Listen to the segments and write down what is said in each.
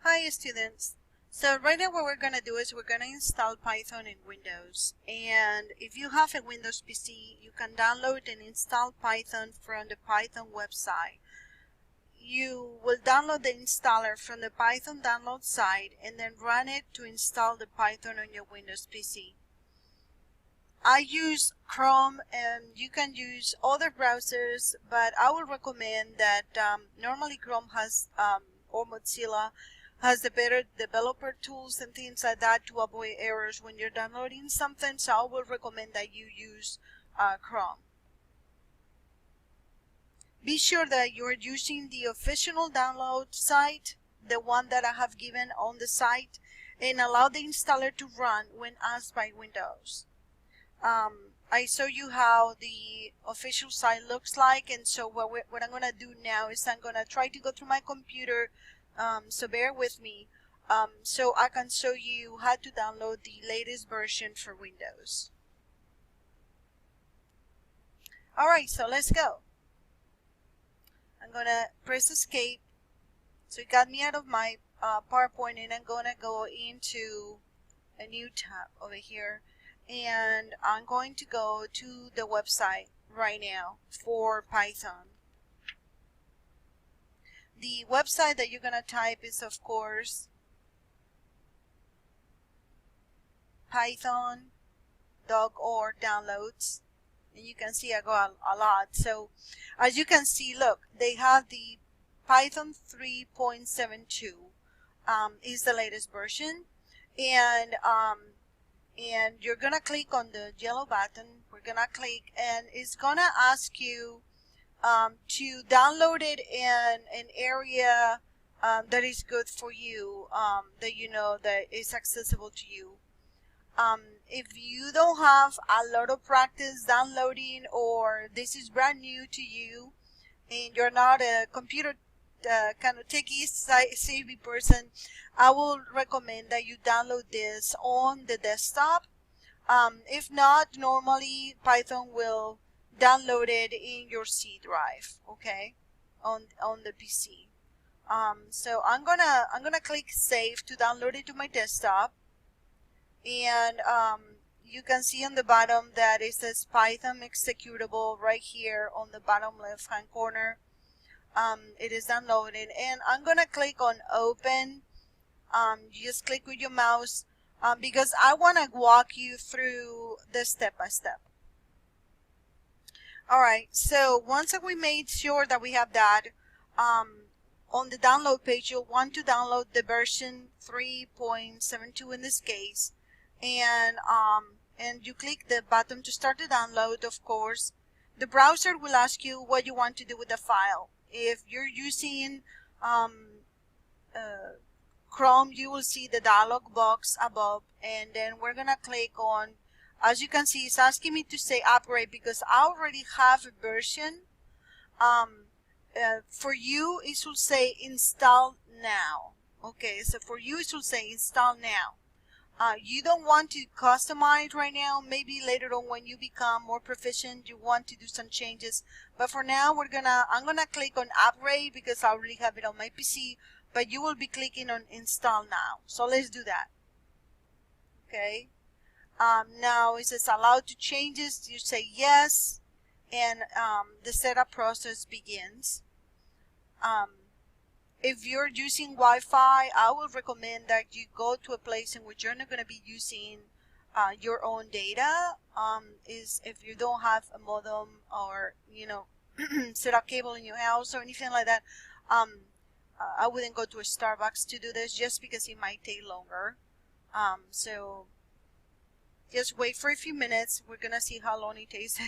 Hi students. So right now what we're going to do is we're going to install Python in Windows, and if you have a Windows PC you can download and install Python from the Python website. You will download the installer from the Python download site and then run it to install the Python on your Windows PC. I use Chrome and you can use other browsers, but I would recommend that normally Chrome has or Mozilla has the better developer tools and things like that to avoid errors when you're downloading something, so I will recommend that you use Chrome. Be sure that you're using the official download site, the one that I have given on the site, and allow the installer to run when asked by Windows. I show you how the official site looks like, and so what I'm going to do now is I'm going to try to go through my computer, so bear with me, so I can show you how to download the latest version for Windows. Alright, so let's go. I'm going to press escape, so it got me out of my PowerPoint, and I'm going to go into a new tab over here. And I'm going to go to the website right now for Python. The website that you're going to type is, of course, python.org downloads. And you can see I got a lot. So as you can see, look, they have the Python 3.72 is the latest version. And you're gonna click on the yellow button. We're gonna click, and it's gonna ask you to download it in an area that is good for you, that you know that is accessible to you. If you don't have a lot of practice downloading, or this is brand new to you and you're not a computer kind of techie savvy person, I will recommend that you download this on the desktop. If not, normally Python will download it in your C drive, okay, on the PC. So I'm gonna click save to download it to my desktop, and you can see on the bottom that it says Python executable right here on the bottom left hand corner. It is downloaded, and I'm gonna click on open. You just click with your mouse, because I want to walk you through the step by step. Alright, so once that we made sure that we have that, on the download page you'll want to download the version 3.72 in this case, and you click the button to start the download. Of course, the browser will ask you what you want to do with the file. If you're using Chrome, you will see the dialog box above, and then we're gonna click on, as you can see, it's asking me to say operate because I already have a version. For you it should say install now. Okay, so for you it should say install now. You don't want to customize right now. Maybe later on when you become more proficient you want to do some changes, but for now I'm gonna click on operate because I already have it on my PC, but you will be clicking on install now. So let's do that. Okay, now it says allow to changes. You say yes, and the setup process begins. If you're using Wi-Fi, I would recommend that you go to a place in which you're not going to be using your own data. Is if you don't have a modem, or set up cable in your house or anything like that, I wouldn't go to a Starbucks to do this just because it might take longer. So just wait for a few minutes. We're gonna see how long it takes.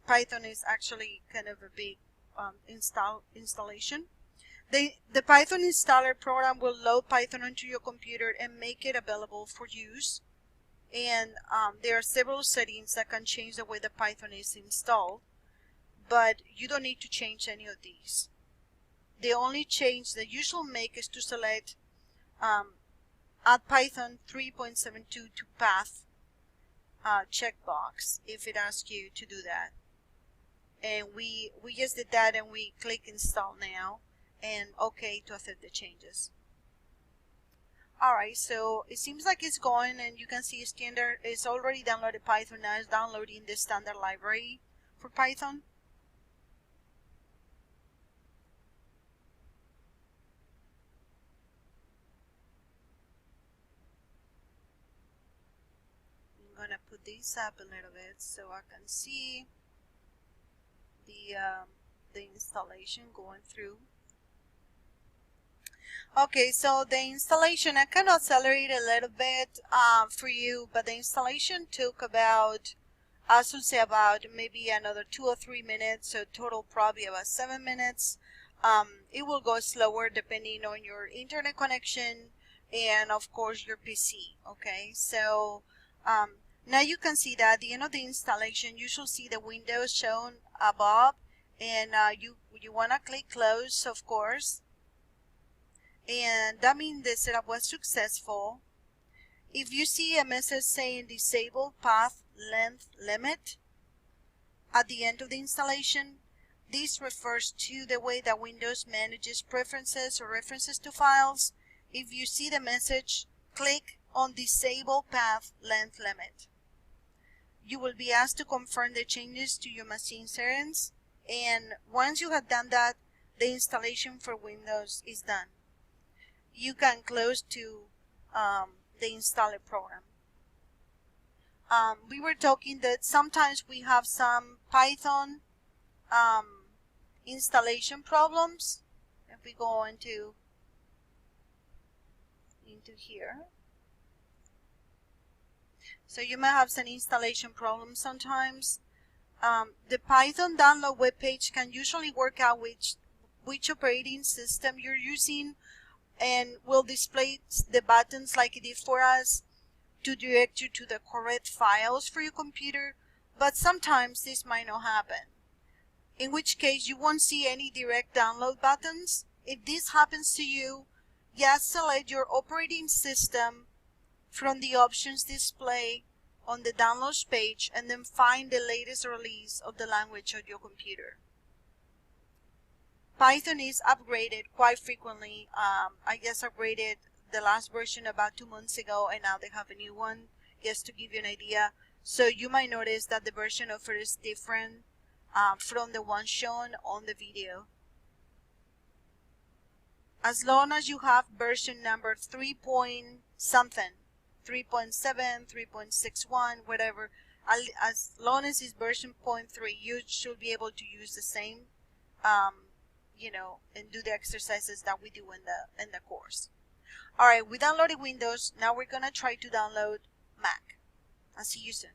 Python is actually kind of a big installation. The Python installer program will load Python onto your computer and make it available for use. And there are several settings that can change the way the Python is installed, but you don't need to change any of these. The only change that you should make is to select add Python 3.72 to path checkbox if it asks you to do that. And we just did that, and we click install now and OK to accept the changes. Alright, so it seems like it's going, and you can see standard. It's already downloaded Python. Now it's downloading the standard library for Python. I'm gonna put this up a little bit so I can see the installation going through. Okay, so the installation, I can accelerate a little bit for you, but the installation took about, I should say, about maybe another 2 or 3 minutes, so total probably about 7 minutes. It will go slower depending on your internet connection and of course your PC. Okay, so now you can see that at the end of the installation you should see the windows shown above, and you want to click close, of course, and that means the setup was successful. If you see a message saying disable path length limit at the end of the installation, this refers to the way that Windows manages preferences or references to files. If you see the message, click on disable path length limit. You will be asked to confirm the changes to your machine settings, and once you have done that, the installation for Windows is done. You can close to the installer program. We were talking that sometimes we have some Python installation problems. If we go into here, so you may have some installation problems sometimes. The Python download webpage can usually work out which operating system you're using, and will display the buttons like it did for us to direct you to the correct files for your computer, but sometimes this might not happen, in which case you won't see any direct download buttons. If this happens to you, just select your operating system from the options display on the downloads page and then find the latest release of the language on your computer. Python is upgraded quite frequently. I just upgraded the last version about 2 months ago, and now they have a new one, just to give you an idea. So you might notice that the version offered is different from the one shown on the video. As long as you have version number 3 point something, 3.7, 3.61, whatever, as long as it's version 0.3, you should be able to use the same and do the exercises that we do in the course. Alright, we downloaded Windows. Now we're gonna try to download Mac. I'll see you soon.